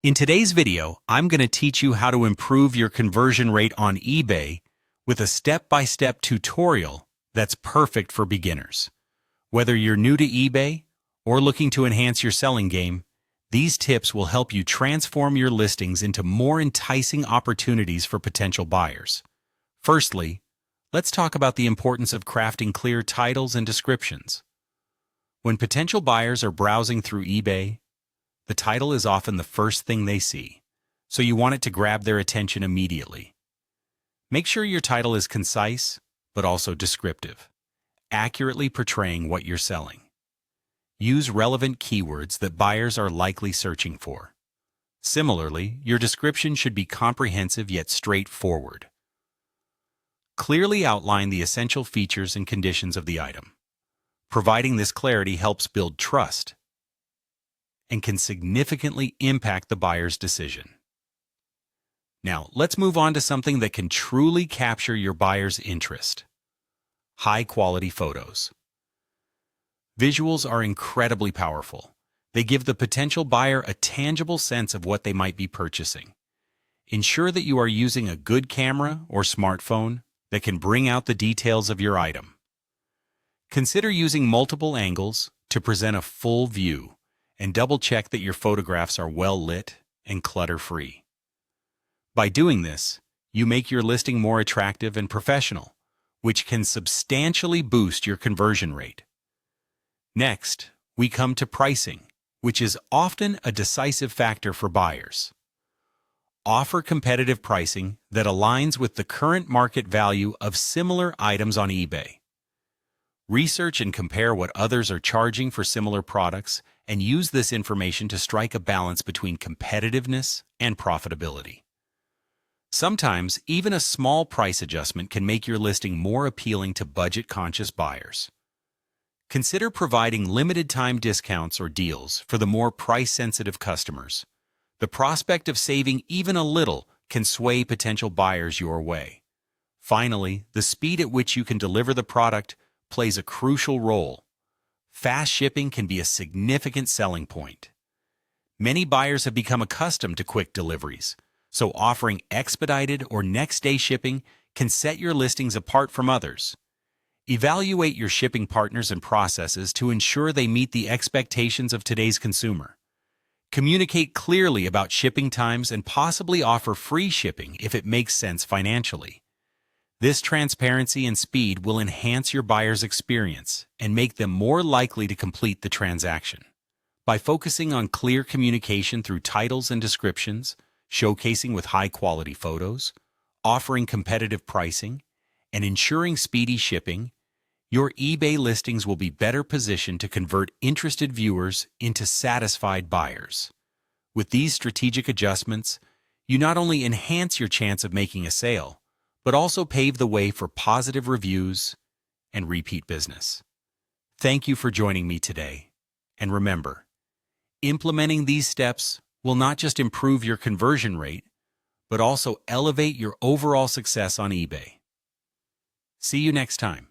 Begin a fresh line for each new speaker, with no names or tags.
In today's video, I'm going to teach you how to improve your conversion rate on eBay with a step-by-step tutorial that's perfect for beginners. Whether you're new to eBay or looking to enhance your selling game, these tips will help you transform your listings into more enticing opportunities for potential buyers. Firstly, let's talk about the importance of crafting clear titles and descriptions. When potential buyers are browsing through eBay, the title is often the first thing they see, so you want it to grab their attention immediately. Make sure your title is concise, but also descriptive, accurately portraying what you're selling. Use relevant keywords that buyers are likely searching for. Similarly, your description should be comprehensive yet straightforward. Clearly outline the essential features and conditions of the item. Providing this clarity helps build trust and can significantly impact the buyer's decision. Now, let's move on to something that can truly capture your buyer's interest: high-quality photos. Visuals are incredibly powerful. They give the potential buyer a tangible sense of what they might be purchasing. Ensure that you are using a good camera or smartphone that can bring out the details of your item. Consider using multiple angles to present a full view, and double-check that your photographs are well lit and clutter-free. By doing this, you make your listing more attractive and professional, which can substantially boost your conversion rate. Next, we come to pricing, which is often a decisive factor for buyers. Offer competitive pricing that aligns with the current market value of similar items on eBay. Research and compare what others are charging for similar products, and use this information to strike a balance between competitiveness and profitability. Sometimes, even a small price adjustment can make your listing more appealing to budget-conscious buyers. Consider providing limited-time discounts or deals for the more price-sensitive customers. The prospect of saving even a little can sway potential buyers your way. Finally, the speed at which you can deliver the product plays a crucial role. Fast shipping can be a significant selling point. Many buyers have become accustomed to quick deliveries, so offering expedited or next-day shipping can set your listings apart from others. Evaluate your shipping partners and processes to ensure they meet the expectations of today's consumer. Communicate clearly about shipping times and possibly offer free shipping if it makes sense financially. This transparency and speed will enhance your buyer's experience and make them more likely to complete the transaction. By focusing on clear communication through titles and descriptions, showcasing with high-quality photos, offering competitive pricing, and ensuring speedy shipping, your eBay listings will be better positioned to convert interested viewers into satisfied buyers. With these strategic adjustments, you not only enhance your chance of making a sale, but also pave the way for positive reviews and repeat business. Thank you for joining me today. And remember, implementing these steps will not just improve your conversion rate, but also elevate your overall success on eBay. See you next time.